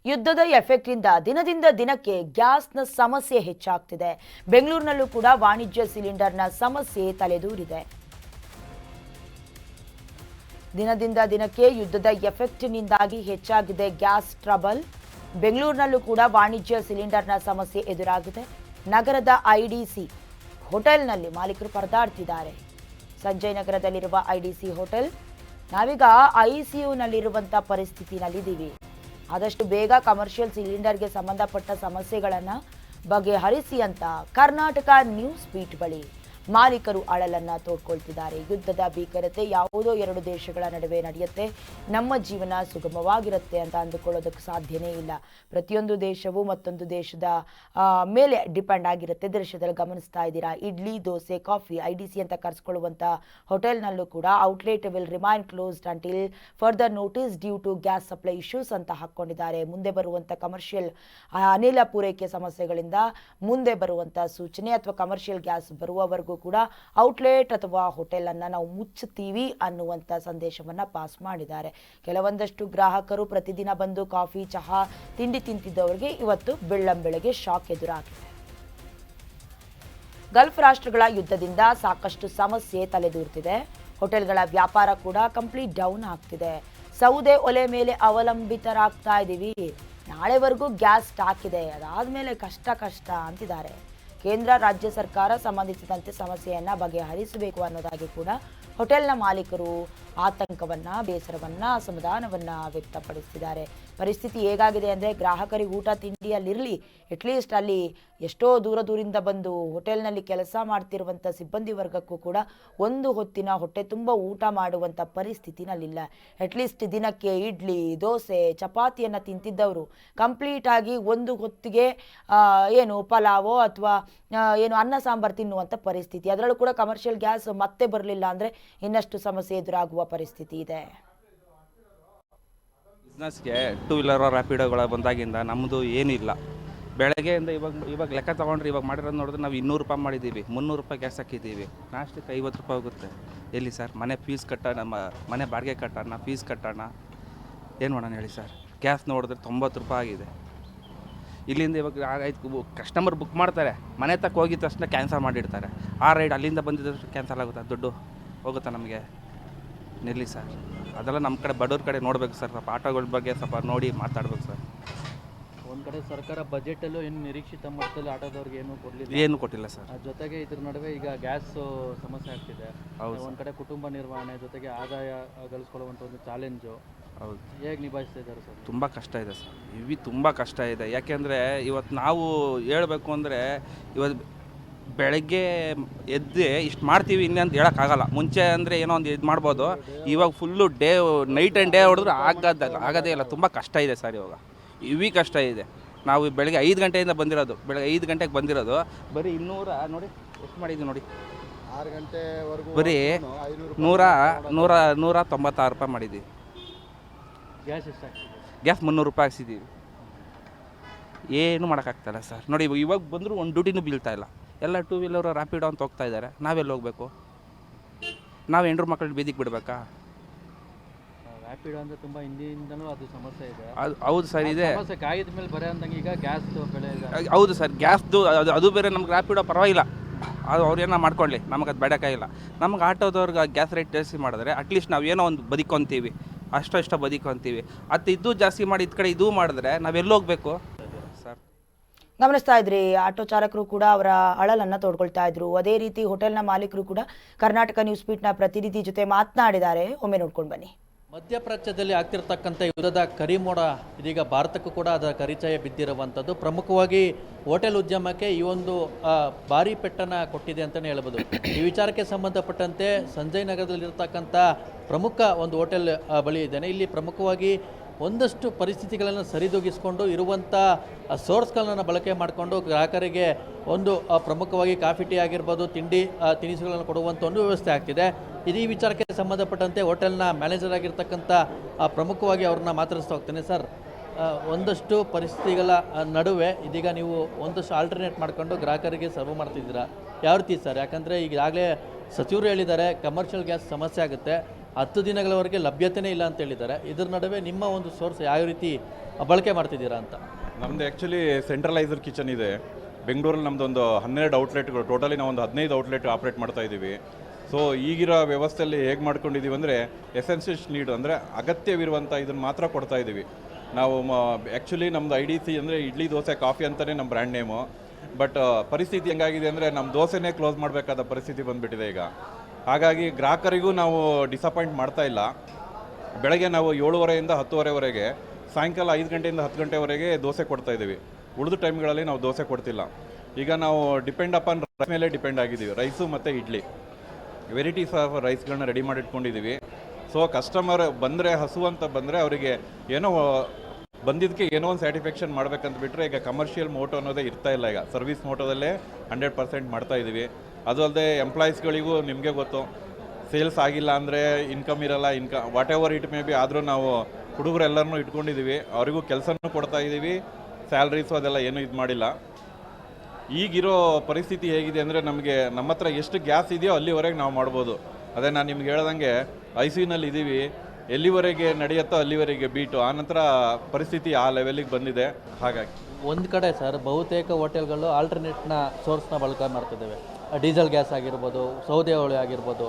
ಯುದ್ಧದ ಎಫೆಕ್ಟ್ ಇಂದ ದಿನದಿಂದ ದಿನಕ್ಕೆ ಗ್ಯಾಸ್ನ ಸಮಸ್ಯೆ ಹೆಚ್ಚಾಗ್ತಿದೆ. ಬೆಂಗಳೂರಿನಲ್ಲೂ ಕೂಡ ವಾಣಿಜ್ಯ ಸಿಲಿಂಡರ್ನ ಸಮಸ್ಯೆ ತಲೆದೂರಿದೆ. ದಿನದಿಂದ ದಿನಕ್ಕೆ ಯುದ್ಧದ ಎಫೆಕ್ಟ್ನಿಂದಾಗಿ ಹೆಚ್ಚಾಗಿದೆ ಗ್ಯಾಸ್ ಟ್ರಬಲ್. ಬೆಂಗಳೂರಿನಲ್ಲೂ ಕೂಡ ವಾಣಿಜ್ಯ ಸಿಲಿಂಡರ್ನ ಸಮಸ್ಯೆ ಎದುರಾಗಿದೆ. ನಗರದ ಐಡಿಸಿ ಹೋಟೆಲ್ನಲ್ಲಿ ಮಾಲೀಕರು ಪರದಾಡ್ತಿದ್ದಾರೆ. ಸಂಜಯ್ ನಗರದಲ್ಲಿರುವ ಐಡಿಸಿ ಹೋಟೆಲ್, ನಾವೀಗ ಐಸಿಯುನಲ್ಲಿರುವಂಥ ಪರಿಸ್ಥಿತಿನಲ್ಲಿದ್ದೀವಿ. ಆದಷ್ಟು ಬೇಗ ಕಮರ್ಷಿಯಲ್ ಸಿಲಿಂಡರ್ಗೆ ಸಂಬಂಧಪಟ್ಟ ಸಮಸ್ಯೆಗಳನ್ನು ಬಗೆಹರಿಸಿ ಅಂತ ಕರ್ನಾಟಕ ನ್ಯೂಸ್ ಬೀಟ್ ಬಳಿ ಮಾಲೀಕರು ಅಳಲನ್ನ ತೋಡ್ಕೊಳ್ತಿದ್ದಾರೆ. ಯುದ್ಧದ ಭೀಕರತೆ ಯಾವುದೋ ಎರಡು ದೇಶಗಳ ನಡುವೆ ನಡೆಯುತ್ತೆ, ನಮ್ಮ ಜೀವನ ಸುಗಮವಾಗಿರುತ್ತೆ ಅಂತ ಅಂದುಕೊಳ್ಳೋದಕ್ಕೆ ಸಾಧ್ಯನೇ ಇಲ್ಲ. ಪ್ರತಿಯೊಂದು ದೇಶವು ಮತ್ತೊಂದು ದೇಶದ ಮೇಲೆ ಡಿಪೆಂಡ್ ಆಗಿರುತ್ತೆ. ದೃಶ್ಯದಲ್ಲಿ ಗಮನಿಸ್ತಾ ಇದ್ದೀರಾ, ಇಡ್ಲಿ, ದೋಸೆ, ಕಾಫಿ, ಐಡಿಸಿ ಅಂತ ಕರೆಸ್ಕೊಳ್ಳುವಂಥ ಹೋಟೆಲ್ನಲ್ಲೂ ಕೂಡ outlet will remain closed until further notice due to gas supply issues ಅಂತ ಹಾಕ್ಕೊಂಡಿದ್ದಾರೆ. ಮುಂದೆ ಬರುವಂಥ ಕಮರ್ಷಿಯಲ್ ಅನಿಲ ಪೂರೈಕೆ ಸಮಸ್ಯೆಗಳಿಂದ ಮುಂದೆ ಬರುವಂಥ ಸೂಚನೆ ಅಥವಾ ಕಮರ್ಷಿಯಲ್ ಗ್ಯಾಸ್ ಬರುವವರೆಗೂ ಕೂಡ ಔಟ್ಲೆಟ್ ಅಥವಾ ಹೋಟೆಲ್ ಅನ್ನ ನಾವು ಮುಚ್ಚುತ್ತೀವಿ ಅನ್ನುವಂಥ ಸಂದೇಶವನ್ನ ಪಾಸ್ ಮಾಡಿದ್ದಾರೆ. ಕೆಲವೊಂದಷ್ಟು ಗ್ರಾಹಕರು ಪ್ರತಿದಿನ ಬಂದು ಕಾಫಿ, ಚಹಾ, ತಿಂಡಿ ತಿಂತಿದ್ದವರಿಗೆ ಇವತ್ತು ಬೆಳ್ಳಂಬೆಳಗ್ಗೆ ಶಾಕ್ ಎದುರಾಗಿದೆ. ಗಲ್ಫ್ ರಾಷ್ಟ್ರಗಳ ಯುದ್ಧದಿಂದ ಸಾಕಷ್ಟು ಸಮಸ್ಯೆ ತಲೆದೂರ್ತಿದೆ. ಹೋಟೆಲ್ಗಳ ವ್ಯಾಪಾರ ಕೂಡ ಕಂಪ್ಲೀಟ್ ಡೌನ್ ಆಗ್ತಿದೆ. ಸೌದೆ ಒಲೆ ಮೇಲೆ ಅವಲಂಬಿತರಾಗ್ತಾ ಇದ್ದೀವಿ. ನಾಳೆವರೆಗೂ ಗ್ಯಾಸ್ ಸ್ಟಾಕ್ ಇದೆ, ಅದಾದ್ಮೇಲೆ ಕಷ್ಟ ಅಂತಿದ್ದಾರೆ. ಕೇಂದ್ರ, ರಾಜ್ಯ ಸರ್ಕಾರ ಸಂಬಂಧಿಸಿದಂತೆ ಸಮಸ್ಯೆಯನ್ನ ಬಗೆಹರಿಸಬೇಕು ಅನ್ನೋದಾಗಿ ಕೂಡ ಹೋಟೆಲ್ನ ಮಾಲೀಕರು ಆತಂಕವನ್ನ, ಬೇಸರವನ್ನ, ಅಸಮಾಧಾನವನ್ನ ವ್ಯಕ್ತಪಡಿಸಿದ್ದಾರೆ. ಪರಿಸ್ಥಿತಿ ಹೇಗಾಗಿದೆ ಅಂದರೆ, ಗ್ರಾಹಕರಿಗೆ ಊಟ ತಿಂಡಿಯಲ್ಲಿರಲಿ, ಅಟ್ಲೀಸ್ಟ್ ಅಲ್ಲಿ ಎಷ್ಟೋ ದೂರದಿಂದ ಬಂದು ಹೋಟೆಲ್ನಲ್ಲಿ ಕೆಲಸ ಮಾಡ್ತಿರುವಂಥ ಸಿಬ್ಬಂದಿ ವರ್ಗಕ್ಕೂ ಕೂಡ ಒಂದು ಹೊತ್ತಿನ ಹೊಟ್ಟೆ ತುಂಬ ಊಟ ಮಾಡುವಂಥ ಪರಿಸ್ಥಿತಿನಲ್ಲಿಲ್ಲ. ಅಟ್ಲೀಸ್ಟ್ ದಿನಕ್ಕೆ ಇಡ್ಲಿ, ದೋಸೆ, ಚಪಾತಿಯನ್ನು ತಿಂತಿದ್ದವರು ಕಂಪ್ಲೀಟ್ ಆಗಿ ಒಂದು ಹೊತ್ತಿಗೆ ಏನು ಪಲಾವೋ ಅಥವಾ ಏನು ಅನ್ನ ಸಾಂಬಾರು ತಿನ್ನುವಂಥ ಪರಿಸ್ಥಿತಿ. ಅದರಲ್ಲೂ ಕೂಡ ಕಮರ್ಷಿಯಲ್ ಗ್ಯಾಸ್ ಮತ್ತೆ ಬರಲಿಲ್ಲ ಅಂದರೆ ಇನ್ನಷ್ಟು ಸಮಸ್ಯೆ ಎದುರಾಗುವ ಪರಿಸ್ಥಿತಿ ಇದೆ. ಬಿಸ್ನೆಸ್ಗೆ ಟೂ ವೀಲರ್ ರ್ಯಾಪಿಡೋಗಳ ಬಂದಾಗಿಂದ ನಮ್ಮದು ಏನಿಲ್ಲ. ಬೆಳಗ್ಗೆಯಿಂದ ಇವಾಗ ಲೆಕ್ಕ ತೊಗೊಂಡ್ರೆ ಇವಾಗ ಮಾಡಿರೋದು ನೋಡಿದ್ರೆ ನಾವು 200 ರೂಪಾಯಿ ಮಾಡಿದ್ದೀವಿ, 300 ರೂಪಾಯಿ ಗ್ಯಾಸ್ ಹಾಕಿದ್ದೀವಿ. ನಾಷ್ಟಕ್ಕೆ 50 ರೂಪಾಯಿ ಹೋಗುತ್ತೆ. ಎಲ್ಲಿ ಸರ್? ಮನೆ ಫೀಸ್ ಕಟ್ಟೋಣ, ಮನೆ ಬಾಡಿಗೆ ಕಟ್ಟೋಣ, ಫೀಸ್ ಕಟ್ಟೋಣ, ಏನು ಮಾಡೋಣ ಹೇಳಿ ಸರ್? ಗ್ಯಾಸ್ ನೋಡಿದ್ರೆ 90 ರೂಪಾಯಿ ಆಗಿದೆ. ಇಲ್ಲಿಂದ ಇವಾಗ ಆಯ್ತು, ಕಸ್ಟಮರ್ ಬುಕ್ ಮಾಡ್ತಾರೆ, ಮನೆ ತಕ್ಕ ಹೋಗಿದ ತಕ್ಷಣ ಕ್ಯಾನ್ಸಲ್ ಮಾಡಿರ್ತಾರೆ. ಆ ರೈಡ್ ಅಲ್ಲಿಂದ ಬಂದಿದ್ದಷ್ಟು ಕ್ಯಾನ್ಸಲ್ ಆಗುತ್ತೆ, ದುಡ್ಡು ಹೋಗುತ್ತಾ ನಮಗೆ? ನಿಲ್ಲಿ ಸರ್, ಅದೆಲ್ಲ ನಮ್ಮ ಕಡೆ ಬಡವ್ರ ಕಡೆ ನೋಡಬೇಕು ಸರ್. ಸ್ವಲ್ಪ ಆಟೋಗಳ ಬಗ್ಗೆ ಸ್ವಲ್ಪ ನೋಡಿ ಮಾತಾಡ್ಬೇಕು ಸರ್. ಒಂದು ಕಡೆ ಸರ್ಕಾರ ಬಜೆಟಲ್ಲೂ ಏನು ನಿರೀಕ್ಷಿತ ಮಟ್ಟದಲ್ಲಿ ಆಟೋದವ್ರಿಗೆ ಏನು ಕೊಟ್ಟಿಲ್ಲ ಸರ್. ಜೊತೆಗೆ ಇದ್ರ ನಡುವೆ ಈಗ ಗ್ಯಾಸ್ ಸಮಸ್ಯೆ ಆಗ್ತಿದೆ. ಹೌದು. ಒಂದು ಕಡೆ ಕುಟುಂಬ ನಿರ್ವಹಣೆ ಜೊತೆಗೆ ಆದಾಯ ಗಳಿಸ್ಕೊಳ್ಳುವಂಥ ಒಂದು ಚಾಲೆಂಜು. ಹೌದು. ಹೇಗೆ ನಿಭಾಯಿಸ್ತಾ ಇದ್ದಾರೆ ಸರ್? ತುಂಬ ಕಷ್ಟ ಇದೆ ಸರ್, ತುಂಬ ಕಷ್ಟ ಇದೆ. ಯಾಕೆಂದರೆ ಇವತ್ತು ನಾವು ಹೇಳಬೇಕು ಅಂದರೆ, ಇವತ್ತು ಬೆಳಗ್ಗೆ ಎದ್ದು ಇಷ್ಟು ಮಾಡ್ತೀವಿ ಇನ್ನೇ ಅಂತ ಹೇಳೋಕ್ಕಾಗಲ್ಲ. ಮುಂಚೆ ಅಂದರೆ ಏನೋ ಒಂದು ಇದು ಮಾಡ್ಬೋದು, ಇವಾಗ ಫುಲ್ಲು ನೈಟ್ ಆ್ಯಂಡ್ ಡೇ ಹೊಡೆದ್ರೆ ಆಗೋದೇ ಇಲ್ಲ. ತುಂಬ ಕಷ್ಟ ಇದೆ ಸರ್, ಇವಾಗ ಕಷ್ಟ ಇದೆ. ನಾವು ಬೆಳಗ್ಗೆ 5 ಗಂಟೆಯಿಂದ ಬಂದಿರೋದು, ಬೆಳಗ್ಗೆ 5 ಗಂಟೆಗೆ ಬಂದಿರೋದು, ಬರೀ 200 ನೋಡಿ ಎಷ್ಟು ಮಾಡಿದ್ದೀವಿ ನೋಡಿ, 6 ಗಂಟೆವರೆಗೂ ಬರೀ 196 ರೂಪಾಯಿ ಮಾಡಿದ್ದೀವಿ. ಗ್ಯಾಸ್ ಎಷ್ಟಾಗ್ತಿದೆ? ಗ್ಯಾಸ್ 300 ರೂಪಾಯಿ ಹಾಕ್ಸಿದ್ದೀವಿ. ಏನು ಮಾಡೋಕ್ಕಾಗ್ತಾಯಿಲ್ಲ ಸರ್. ನೋಡಿ ಇವಾಗ ಬಂದರೂ ಒಂದು ಡ್ಯೂಟಿನೂ ಬೀಳ್ತಾ ಇಲ್ಲ. ಎಲ್ಲ ಟೂ ವೀಲರ್ ರ್ಯಾಪಿಡೋ ಅಂತ ಹೋಗ್ತಾ ಇದ್ದಾರೆ. ನಾವೆಲ್ಲಿ ಹೋಗಬೇಕು? ನಾವು ಹೆಣ್ರು ಮಕ್ಕಳು ಬೀದಿಗೆ ಬಿಡಬೇಕಾ? ರ್ಯಾಪಿಡೋ ಅಂದರೆ ತುಂಬ ಹಿಂದಿನಿಂದಲೂ ಅದು ಸಮಸ್ಯೆ ಇದೆ. ಹೌದು ಸರ್, ಇದೆ ಸಮಸ್ಯೆ. ಕಾಯ್ದ ಮೇಲೆ ಬರೋ ಅಂದಂಗೆ ಈಗ ಗ್ಯಾಸ್ ಬೆಲೆ ಹೌದು ಸರ್. ಗ್ಯಾಸ್ದು ಅದು ಬೇರೆ. ನಮ್ಗೆ ರ್ಯಾಪಿಡೋ ಪರವಾಗಿಲ್ಲ, ಅದು ಅವ್ರೇನೋ ಮಾಡ್ಕೊಳ್ಳಿ, ನಮಗೆ ಅದು ಬೇಡಕ್ಕಾಗಿಲ್ಲ. ನಮ್ಗೆ ಆಟೋದವ್ರಿಗೆ ಗ್ಯಾಸ್ ರೇಟ್ ಜಾಸ್ತಿ ಮಾಡಿದ್ರೆ ಅಟ್ಲೀಸ್ಟ್ ನಾವು ಏನೋ ಒಂದು ಬದುಕೊಂತೀವಿ, ಅಷ್ಟೋ ಬದುಕೊಂತೀವಿ. ಅದು ಇದು ಜಾಸ್ತಿ ಮಾಡಿ ಇದ್ ಕಡೆ ಇದು ಮಾಡಿದ್ರೆ ನಾವೆಲ್ಲಿ ಹೋಗ್ಬೇಕು ಸರ್? ಗಮನಿಸ್ತಾ ಇದ್ರಿ, ಆಟೋ ಚಾಲಕರು ಕೂಡ ಅವರ ಅಳಲನ್ನ ತೋಡ್ಕೊಳ್ತಾ ಇದ್ರು. ಅದೇ ರೀತಿ ಹೋಟೆಲ್ನ ಮಾಲೀಕರು ಕೂಡ ಕರ್ನಾಟಕ ನ್ಯೂಸ್ ಬೀಟ್ನ ಪ್ರತಿನಿಧಿ ಜೊತೆ ಮಾತನಾಡಿದ್ದಾರೆ. ಒಮ್ಮೆ ನೋಡ್ಕೊಂಡು ಬನ್ನಿ. ಮಧ್ಯಪ್ರಾಚ್ಯದಲ್ಲಿ ಆಗ್ತಿರ್ತಕ್ಕಂಥ ಯುದ್ಧದ ಕರಿಮೋಡ ಇದೀಗ ಭಾರತಕ್ಕೂ ಕೂಡ ಅದರ ಕರಿಚಾಯ ಬಿದ್ದಿರುವಂಥದ್ದು ಪ್ರಮುಖವಾಗಿ ಹೋಟೆಲ್ ಉದ್ಯಮಕ್ಕೆ ಈ ಒಂದು ಭಾರಿ ಪೆಟ್ಟನ್ನು ಕೊಟ್ಟಿದೆ ಅಂತಲೇ ಹೇಳ್ಬೋದು. ಈ ವಿಚಾರಕ್ಕೆ ಸಂಬಂಧಪಟ್ಟಂತೆ ಸಂಜಯ್ ನಗರದಲ್ಲಿರ್ತಕ್ಕಂಥ ಪ್ರಮುಖ ಒಂದು ಹೋಟೆಲ್ ಬಳಿ ಇದ್ದೇನೆ. ಇಲ್ಲಿ ಪ್ರಮುಖವಾಗಿ ಒಂದಷ್ಟು ಪರಿಸ್ಥಿತಿಗಳನ್ನು ಸರಿದೂಗಿಸಿಕೊಂಡು ಇರುವಂಥ ಸೋರ್ಸ್ಗಳನ್ನು ಬಳಕೆ ಮಾಡಿಕೊಂಡು ಗ್ರಾಹಕರಿಗೆ ಒಂದು ಪ್ರಮುಖವಾಗಿ ಕಾಫಿ ಟೀ ಆಗಿರ್ಬೋದು, ತಿನಿಸುಗಳನ್ನು ಕೊಡುವಂಥ ಒಂದು ವ್ಯವಸ್ಥೆ ಆಗ್ತಿದೆ. ಈ ವಿಚಾರಕ್ಕೆ ಸಂಬಂಧಪಟ್ಟಂತೆ ಹೋಟೆಲ್ನ ಮ್ಯಾನೇಜರ್ ಆಗಿರ್ತಕ್ಕಂಥ ಪ್ರಮುಖವಾಗಿ ಅವ್ರನ್ನ ಮಾತಾಡಿಸ್ತಾ ಹೋಗ್ತೇನೆ. ಸರ್, ಒಂದಷ್ಟು ಪರಿಸ್ಥಿತಿಗಳ ನಡುವೆ ಇದೀಗ ನೀವು ಒಂದಷ್ಟು ಆಲ್ಟರ್ನೇಟ್ ಮಾಡಿಕೊಂಡು ಗ್ರಾಹಕರಿಗೆ ಸರ್ವ್ ಮಾಡ್ತಿದ್ದೀರಾ, ಯಾವ ರೀತಿ ಸರ್? ಯಾಕಂದರೆ ಈಗಾಗಲೇ ಸಚಿವರು ಹೇಳಿದ್ದಾರೆ ಕಮರ್ಷಿಯಲ್ ಗ್ಯಾಸ್ ಸಮಸ್ಯೆ ಆಗುತ್ತೆ, 10 ದಿನಗಳವರೆಗೆ ಲಭ್ಯತೆಯೇ ಇಲ್ಲ ಅಂತ ಹೇಳಿದ್ದಾರೆ. ಇದರ ನಡುವೆ ನಿಮ್ಮ ಒಂದು ಸೋರ್ಸ್ ಯಾವ ರೀತಿ ಬಳಕೆ ಮಾಡ್ತಿದ್ದೀರಾ ಅಂತ? ನಮ್ಮದು ಆ್ಯಕ್ಚುಲಿ ಸೆಂಟ್ರಲೈಸರ್ ಕಿಚನ್ ಇದೆ ಬೆಂಗಳೂರಲ್ಲಿ. ನಮ್ಮದೊಂದು 12 ಔಟ್ಲೆಟ್ಗಳು, ಟೋಟಲಿ ನಾವು ಒಂದು 15 ಔಟ್ಲೆಟ್ ಆಪ್ರೇಟ್ ಮಾಡ್ತಾ ಇದ್ದೀವಿ. ಸೊ ಈಗಿರೋ ವ್ಯವಸ್ಥೆಯಲ್ಲಿ ಹೇಗೆ ಮಾಡ್ಕೊಂಡಿದ್ದೀವಿ ಅಂದರೆ ಎಸೆನ್ಷಿಯಲ್ಸ್ ನೀಡ್ ಅಂದರೆ ಅಗತ್ಯವಿರುವಂಥ ಇದನ್ನು ಮಾತ್ರ ಕೊಡ್ತಾ ಇದ್ದೀವಿ ನಾವು. ಆ್ಯಕ್ಚುಲಿ ನಮ್ಮದು IDC ಅಂದರೆ ಇಡ್ಲಿ ದೋಸೆ ಕಾಫಿ ಅಂತಲೇ ನಮ್ಮ ಬ್ರ್ಯಾಂಡ್ ನೇಮು. ಬಟ್ ಪರಿಸ್ಥಿತಿ ಹೆಂಗಾಗಿದೆ ಅಂದರೆ ನಮ್ಮ ದೋಸೆನೇ ಕ್ಲೋಸ್ ಮಾಡಬೇಕಾದ ಪರಿಸ್ಥಿತಿ ಬಂದುಬಿಟ್ಟಿದೆ ಈಗ. ಹಾಗಾಗಿ ಗ್ರಾಹಕರಿಗೂ ನಾವು ಡಿಸಪಾಯಿಂಟ್ ಮಾಡ್ತಾ ಇಲ್ಲ. ಬೆಳಗ್ಗೆ ನಾವು 7:30 10:30ವರೆಗೆ, ಸಾಯಂಕಾಲ 5 ಗಂಟೆಯಿಂದ 10 ಗಂಟೆವರೆಗೆ ದೋಸೆ ಕೊಡ್ತಾ ಇದ್ದೀವಿ. ಉಳಿದ ಟೈಮ್ಗಳಲ್ಲಿ ನಾವು ದೋಸೆ ಕೊಡ್ತಿಲ್ಲ. ಈಗ ನಾವು ಡಿಪೆಂಡ್ ಅಪಾನ್ ರೈಸ್ ಮೇಲೆ ಡಿಪೆಂಡ್ ಆಗಿದ್ದೀವಿ. ರೈಸು ಮತ್ತು ಇಡ್ಲಿ ವೆರೈಟೀಸ್ ಆಫ್ ರೈಸ್ಗಳನ್ನ ರೆಡಿ ಮಾಡಿ ಇಟ್ಕೊಂಡಿದ್ದೀವಿ. ಸೊ ಕಸ್ಟಮರ್ ಬಂದರೆ, ಹಸು ಅಂತ ಬಂದರೆ ಅವರಿಗೆ ಏನೋ ಬಂದಿದ್ದಕ್ಕೆ ಏನೋ ಒಂದು ಸ್ಯಾಟಿಸ್ಫ್ಯಾಕ್ಷನ್ ಮಾಡಬೇಕಂತ ಬಿಟ್ಟರೆ ಈಗ ಕಮರ್ಷಿಯಲ್ ಮೋಟೋ ಅನ್ನೋದೇ ಇರ್ತಾ ಇಲ್ಲ. ಈಗ ಸರ್ವಿಸ್ ಮೋಟೋದಲ್ಲೇ 100% ಮಾಡ್ತಾ ಇದ್ದೀವಿ. ಅದು ಅಲ್ಲದೆ ಎಂಪ್ಲಾಯೀಸ್ಗಳಿಗೂ ನಿಮಗೆ ಗೊತ್ತು, ಸೇಲ್ಸ್ ಆಗಿಲ್ಲ ಅಂದರೆ ಇನ್ಕಮ್ ಇರಲ್ಲ. What ever it may be, ಆದರೂ ನಾವು ಹುಡುಗರೆಲ್ಲರನ್ನೂ ಇಟ್ಕೊಂಡಿದ್ದೀವಿ. ಅವರಿಗೂ ಕೆಲಸನೂ ಕೊಡ್ತಾ ಇದ್ದೀವಿ. ಸ್ಯಾಲ್ರೀಸು ಅದೆಲ್ಲ ಏನೂ ಇದು ಮಾಡಿಲ್ಲ. ಈಗಿರೋ ಪರಿಸ್ಥಿತಿ ಹೇಗಿದೆ ಅಂದರೆ ನಮ್ಮ ಹತ್ರ ಎಷ್ಟು ಗ್ಯಾಸ್ ಇದೆಯೋ ಅಲ್ಲಿವರೆಗೆ ನಾವು ಮಾಡ್ಬೋದು. ಅದೇ ನಾನು ನಿಮ್ಗೆ ಹೇಳ್ದಂಗೆ ICUನಲ್ಲಿ ಇದ್ದೀವಿ. ಎಲ್ಲಿವರೆಗೆ ನಡೆಯುತ್ತೋ ಅಲ್ಲಿವರೆಗೆ ಬೀಟು. ಆನಂತರ ಪರಿಸ್ಥಿತಿ ಆ ಲೆವೆಲಿಗೆ ಬಂದಿದೆ. ಹಾಗಾಗಿ ಒಂದು ಕಡೆ ಸರ್, ಬಹುತೇಕ ಹೋಟೆಲ್ಗಳು ಆಲ್ಟರ್ನೇಟ್ನ ಸೋರ್ಸ್ನ ಬಳಕೆ ಮಾಡ್ತಿದ್ದೇವೆ. ಡೀಸೆಲ್ ಗ್ಯಾಸ್ ಆಗಿರ್ಬೋದು, ಸೌದೆ ಒಲೆ ಆಗಿರ್ಬೋದು.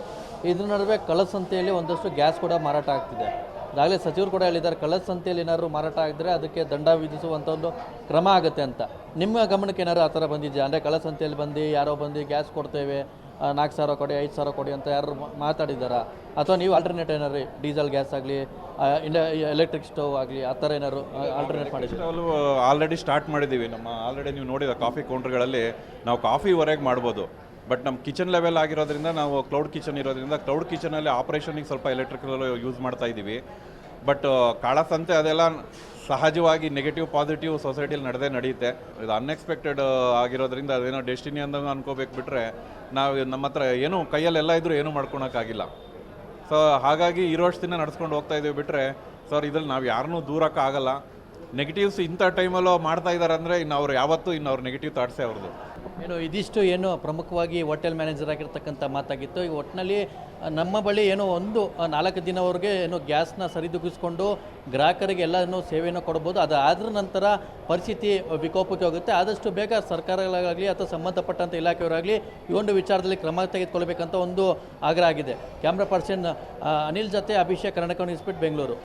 ಇದ್ರ ನಡುವೆ ಕಳಸಂತೆಯಲ್ಲಿ ಒಂದಷ್ಟು ಗ್ಯಾಸ್ ಕೂಡ ಮಾರಾಟ ಆಗ್ತಿದೆ. ಈಗಾಗಲೇ ಸಚಿವರು ಕೂಡ ಹೇಳಿದ್ದಾರೆ, ಕಳಸಂತೆಯಲ್ಲಿ ಏನಾದ್ರು ಮಾರಾಟ ಆಗಿದ್ರೆ ಅದಕ್ಕೆ ದಂಡ ವಿಧಿಸುವಂಥ ಒಂದು ಕ್ರಮ ಆಗುತ್ತೆ ಅಂತ. ನಿಮ್ಮ ಗಮನಕ್ಕೆ ಏನಾದ್ರು ಆ ಥರ ಬಂದಿದೆಯಾ? ಅಂದರೆ ಕಳಸಂತೆಯಲ್ಲಿ ಬಂದು ಯಾರೋ ಬಂದು ಗ್ಯಾಸ್ ಕೊಡ್ತೇವೆ, 4,000 ಕೊಡಿ, 5,000 ಕೊಡಿ ಅಂತ ಯಾರು ಮಾತಾಡಿದ್ದಾರಾ? ಅಥವಾ ನೀವು ಆಲ್ಟರ್ನೇಟ್ ಏನಾರು ಡೀಸೆಲ್ ಗ್ಯಾಸ್ ಆಗಲಿ, ಎಲೆಕ್ಟ್ರಿಕ್ ಸ್ಟವ್ ಆಗಲಿ, ಆ ಥರ ಏನಾದ್ರು ಆಲ್ಟರ್ನೇಟ್ ಮಾಡಿದ್ದೀವಿ? ಆಲ್ರೆಡಿ ಸ್ಟಾರ್ಟ್ ಮಾಡಿದ್ದೀವಿ. ಆಲ್ರೆಡಿ ನೀವು ನೋಡಿದ ಕಾಫಿ ಕೌಂಟರ್ಗಳಲ್ಲಿ ನಾವು ಕಾಫಿವರೆಗೆ ಮಾಡ್ಬೋದು. ಬಟ್ ನಮ್ಮ ಕಿಚನ್ ಲೆವೆಲ್ ಆಗಿರೋದ್ರಿಂದ, ನಾವು ಕ್ಲೌಡ್ ಕಿಚನ್ ಇರೋದ್ರಿಂದ ಕ್ಲೌಡ್ ಕಿಚನಲ್ಲಿ ಆಪ್ರೇಷನಿಗೆ ಸ್ವಲ್ಪ ಎಲೆಕ್ಟ್ರಿಕಲ್ ಯೂಸ್ ಮಾಡ್ತಾ ಇದ್ದೀವಿ. ಬಟ್ ಕಾಳಸಂತೆ ಅದೆಲ್ಲ ಸಹಜವಾಗಿ ನೆಗೆಟಿವ್ ಪಾಸಿಟಿವ್ ಸೊಸೈಟಿಯಲ್ಲಿ ನಡೆಯುತ್ತೆ. ಇದು ಅನ್ಎಕ್ಸ್ಪೆಕ್ಟೆಡ್ ಆಗಿರೋದ್ರಿಂದ ಅದೇನೋ ಡೆಸ್ಟಿನಿ ಅಂತ ಅನ್ಕೋಬೇಕು ಬಿಟ್ಟರೆ ನಾವು ನಮ್ಮ ಹತ್ರ ಏನೂ ಕೈಯಲ್ಲೆಲ್ಲ ಇದ್ದರೂ ಏನೂ ಮಾಡ್ಕೊಳಕ್ಕಾಗಿಲ್ಲ. ಸೊ ಹಾಗಾಗಿ ಇರೋಷ್ಟು ದಿನ ನಡ್ಸ್ಕೊಂಡು ಹೋಗ್ತಾ ಇದ್ದೀವಿ ಬಿಟ್ಟರೆ ಸರ್ ಇದ್ರಲ್ಲಿ ನಾವು ಯಾರನ್ನೂ ದೂರಕ್ಕಾಗಲ್ಲ. ನೆಗೆಟಿವ್ಸ್ ಇಂಥ ಟೈಮಲ್ಲೂ ಮಾಡ್ತಾ ಇದ್ದಾರೆ ಅಂದರೆ ಅವ್ರು ಯಾವತ್ತೂ ಅವ್ರ ನೆಗೆಟಿವ್ ಥಾಟ್ಸೇ ಅವ್ರದ್ದು. ಇದಿಷ್ಟು ಪ್ರಮುಖವಾಗಿ ಹೋಟೆಲ್ ಮ್ಯಾನೇಜರ್ ಆಗಿರ್ತಕ್ಕಂಥ ಮಾತಾಗಿತ್ತು. ಈಗ ಒಟ್ಟಿನಲ್ಲಿ ನಮ್ಮ ಬಳಿ ಒಂದು 4 ದಿನವರೆಗೆ ಗ್ಯಾಸ್ನ ಸರಿದೂಗಿಸ್ಕೊಂಡು ಗ್ರಾಹಕರಿಗೆ ಎಲ್ಲನೂ ಸೇವೆಯನ್ನು ಕೊಡ್ಬೋದು. ಅದಾದ್ರ ನಂತರ ಪರಿಸ್ಥಿತಿ ವಿಕೋಪಕ್ಕೆ ಹೋಗುತ್ತೆ. ಆದಷ್ಟು ಬೇಗ ಸರ್ಕಾರಗಳಾಗಲಿ ಅಥವಾ ಸಂಬಂಧಪಟ್ಟಂಥ ಇಲಾಖೆಯವರಾಗಲಿ ಈ ಒಂದು ವಿಚಾರದಲ್ಲಿ ಕ್ರಮ ತೆಗೆದುಕೊಳ್ಬೇಕಂತ ಒಂದು ಆಗ್ರಹ ಆಗಿದೆ. ಕ್ಯಾಮ್ರಾ ಪರ್ಸನ್ ಅನಿಲ್ ಜೊತೆ ಅಭಿಷೇಕ್, ಕನ್ನಡ ನ್ಯೂಸ್ ಬಿಟ್, ಬೆಂಗಳೂರು.